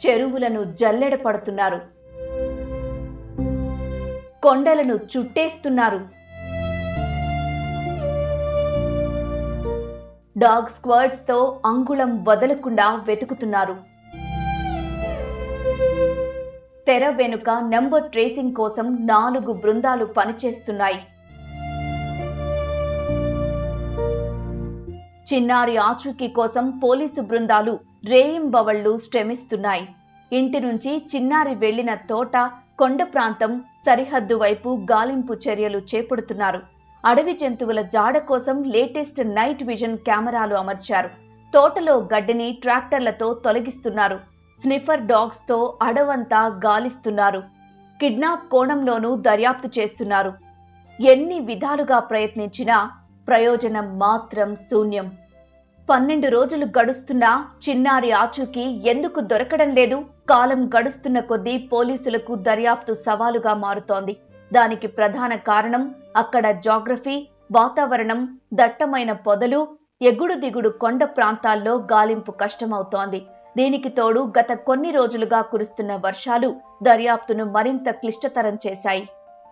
చెరువులను జల్లెడ పడుతున్నారు, కొండలను చుట్టేస్తున్నారు. డాగ్ స్క్వాడ్స్ తో అంగుళం వదలకుండా వెతుకుతున్నారు. తెర వెనుక నంబర్ ట్రేసింగ్ కోసం 4 బృందాలు పనిచేస్తున్నాయి. చిన్నారి ఆచూకీ కోసం పోలీసు బృందాలు రేయింబవళ్లు శ్రమిస్తున్నాయి. ఇంటి నుంచి చిన్నారి వెళ్లిన తోట, కొండ ప్రాంతం, సరిహద్దు వైపు గాలింపు చర్యలు చేపడుతున్నారు. అడవి జంతువుల జాడ కోసం లేటెస్ట్ నైట్ విజన్ కెమెరాలు అమర్చారు. తోటలో గడ్డిని ట్రాక్టర్లతో తొలగిస్తున్నారు. స్నిఫర్ డాగ్స్ తో అడవంతా గాలిస్తున్నారు. కిడ్నాప్ కోణంలోనూ దర్యాప్తు చేస్తున్నారు. ఎన్ని విధాలుగా ప్రయత్నించినా ప్రయోజనం మాత్రం శూన్యం. 12 రోజులు గడుస్తున్నా చిన్నారి ఆచూకీ ఎందుకు దొరకడం లేదు? కాలం గడుస్తున్న కొద్దీ పోలీసులకు దర్యాప్తు సవాలుగా మారుతోంది. దానికి ప్రధాన కారణం అక్కడ జాగ్రఫీ, వాతావరణం, దట్టమైన పొదలు, ఎగుడు దిగుడు కొండ ప్రాంతాల్లో గాలింపు కష్టమవుతోంది. దీనికి తోడు గత కొన్ని రోజులుగా కురుస్తున్న వర్షాలు దర్యాప్తును మరింత క్లిష్టతరం చేశాయి.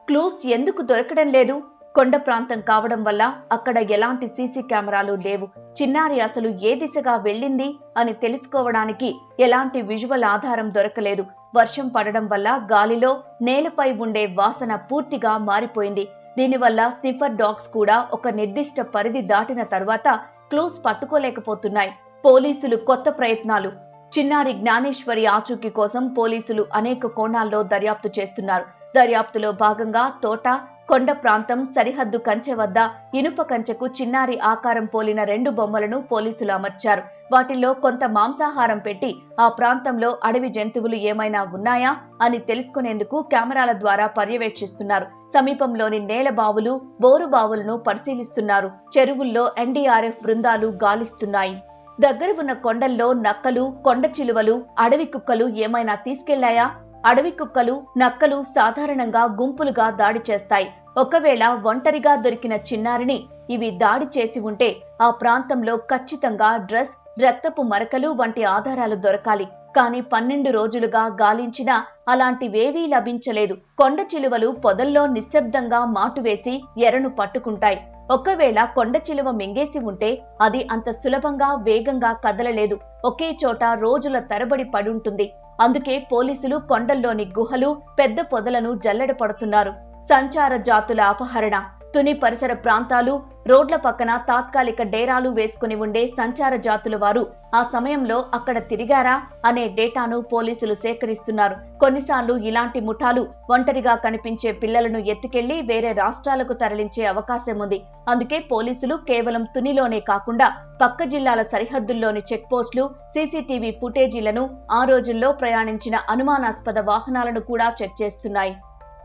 క్లూస్ ఎందుకు దొరకడం లేదు? కొండ ప్రాంతం కావడం వల్ల అక్కడ ఎలాంటి సీసీ కెమెరాలు లేవు. చిన్నారి అసలు ఏ దిశగా వెళ్ళింది అని తెలుసుకోవడానికి ఎలాంటి విజువల్ ఆధారం దొరకలేదు. వర్షం పడడం వల్ల గాలిలో నేలపై ఉండే వాసన పూర్తిగా మారిపోయింది. దీనివల్ల స్నిఫర్ డాగ్స్ కూడా ఒక నిర్దిష్ట పరిధి దాటిన తర్వాత క్లూస్ పట్టుకోలేకపోతున్నాయి. పోలీసులు కొత్త ప్రయత్నాలు. చిన్నారి జ్ఞానేశ్వరి ఆచూకీ కోసం పోలీసులు అనేక కోణాల్లో దర్యాప్తు చేస్తున్నారు. దర్యాప్తులో భాగంగా తోట, కొండ ప్రాంతం, సరిహద్దు కంచె వద్ద ఇనుప కంచెకు చిన్నారి ఆకారం పోలిన 2 బొమ్మలను పోలీసులు అమర్చారు. వాటిల్లో కొంత మాంసాహారం పెట్టి ఆ ప్రాంతంలో అడవి జంతువులు ఏమైనా ఉన్నాయా అని తెలుసుకునేందుకు కెమెరాల ద్వారా పర్యవేక్షిస్తున్నారు. సమీపంలోని నేల బావులు, బోరు బావులను పరిశీలిస్తున్నారు. చెరువుల్లో ఎన్డీఆర్ఎఫ్ బృందాలు గాలిస్తున్నాయి. దగ్గర ఉన్న కొండల్లో నక్కలు, కొండ చిలువలు, అడవి కుక్కలు ఏమైనా తీసుకెళ్లాయా? అడవి కుక్కలు, నక్కలు సాధారణంగా గుంపులుగా దాడి చేస్తాయి. ఒకవేళ ఒంటరిగా దొరికిన చిన్నారిని ఇవి దాడి చేసి ఉంటే ఆ ప్రాంతంలో ఖచ్చితంగా డ్రెస్, రక్తపు మరకలు వంటి ఆధారాలు దొరకాలి. కానీ 12 రోజులుగా గాలించినా అలాంటివేవీ లభించలేదు. కొండ చిలువలు పొదల్లో నిశ్శబ్దంగా మాటువేసి ఎరను పట్టుకుంటాయి. ఒకవేళ కొండ చిలువ మింగేసి ఉంటే అది అంత సులభంగా, వేగంగా కదలలేదు. ఒకే చోట రోజుల తరబడి పడుంటుంది. అందుకే పోలీసులు కొండల్లోని గుహలు, పెద్ద పొదలను జల్లెడ పడుతున్నారు. సంచార జాతుల అపహరణ. తుని పరిసర ప్రాంతాలు, రోడ్ల పక్కన తాత్కాలిక డేరాలు వేసుకుని ఉండే సంచార జాతుల వారు ఆ సమయంలో అక్కడ తిరిగారా అనే డేటాను పోలీసులు సేకరిస్తున్నారు. కొన్నిసార్లు ఇలాంటి ముఠాలు ఒంటరిగా కనిపించే పిల్లలను ఎత్తుకెళ్లి వేరే రాష్ట్రాలకు తరలించే అవకాశం ఉంది. అందుకే పోలీసులు కేవలం తునిలోనే కాకుండా పక్క జిల్లాల సరిహద్దుల్లోని చెక్పోస్టులు, సీసీటీవీ ఫుటేజీలను, ఆ రోజుల్లో ప్రయాణించిన అనుమానాస్పద వాహనాలను కూడా చెక్ చేస్తున్నాయి.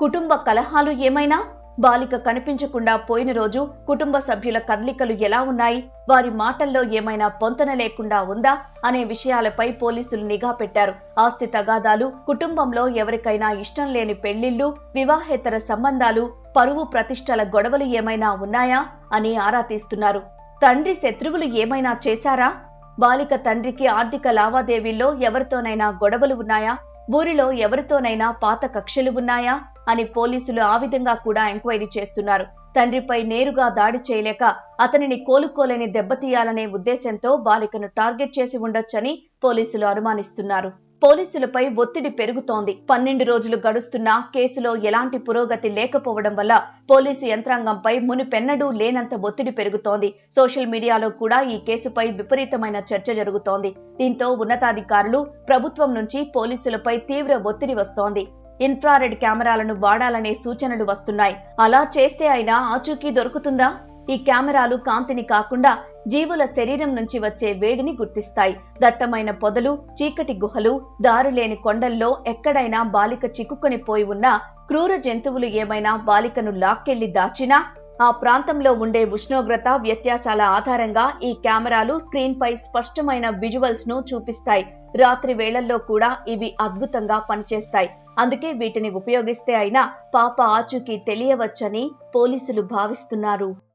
కుటుంబ కలహాలు ఏమైనా? బాలిక కనిపించకుండా పోయిన రోజు కుటుంబ సభ్యుల కదలికలు ఎలా ఉన్నాయి? వారి మాటల్లో ఏమైనా పొంతన లేకుండా ఉందా అనే విషయాలపై పోలీసులు నిఘా పెట్టారు. ఆస్తి తగాదాలు, కుటుంబంలో ఎవరికైనా ఇష్టం లేని పెళ్లిళ్లు, వివాహేతర సంబంధాలు, పరువు ప్రతిష్టల గొడవలు ఏమైనా ఉన్నాయా అని ఆరా తీస్తున్నారు. తండ్రి శత్రువులు ఏమైనా చేశారా? బాలిక తండ్రికి ఆర్థిక లావాదేవీల్లో ఎవరితోనైనా గొడవలు ఉన్నాయా? ఊరిలో ఎవరితోనైనా పాత కక్షలు ఉన్నాయా అని పోలీసులు ఆ విధంగా కూడా ఎంక్వైరీ చేస్తున్నారు. తండ్రిపై నేరుగా దాడి చేయలేక అతనిని కోలుకోలేని దెబ్బతీయాలనే ఉద్దేశంతో బాలికను టార్గెట్ చేసి ఉండొచ్చని పోలీసులు అనుమానిస్తున్నారు. పోలీసులపై ఒత్తిడి పెరుగుతోంది. 12 రోజులు గడుస్తున్నా కేసులో ఎలాంటి పురోగతి లేకపోవడం వల్ల పోలీసు యంత్రాంగంపై మునుపెన్నడూ లేనంత ఒత్తిడి పెరుగుతోంది. సోషల్ మీడియాలో కూడా ఈ కేసుపై విపరీతమైన చర్చ జరుగుతోంది. దీంతో ఉన్నతాధికారులు, ప్రభుత్వం నుంచి పోలీసులపై తీవ్ర ఒత్తిడి వస్తోంది. ఇన్ఫ్రారెడ్ కెమెరాలను వాడాలనే సూచనలు వస్తున్నాయి. అలా చేస్తే అయినా ఆచూకీ దొరుకుతుందా? ఈ కెమెరాలు కాంతిని కాకుండా జీవుల శరీరం నుంచి వచ్చే వేడిని గుర్తిస్తాయి. దట్టమైన పొదలు, చీకటి గుహలు, దారులేని కొండల్లో ఎక్కడైనా బాలిక చిక్కుకొని పోయి ఉన్నా, క్రూర జంతువులు ఏమైనా బాలికను లాక్కెళ్లి దాచినా, ఆ ప్రాంతంలో ఉండే ఉష్ణోగ్రత వ్యత్యాసాల ఆధారంగా ఈ కెమెరాలు స్క్రీన్ పై స్పష్టమైన విజువల్స్ ను చూపిస్తాయి. రాత్రి వేళల్లో కూడా ఇవి అద్భుతంగా పనిచేస్తాయి. అందుకే వీటిని ఉపయోగిస్తే అయినా పాప ఆచూకీ తెలియవచ్చని పోలీసులు భావిస్తున్నారు.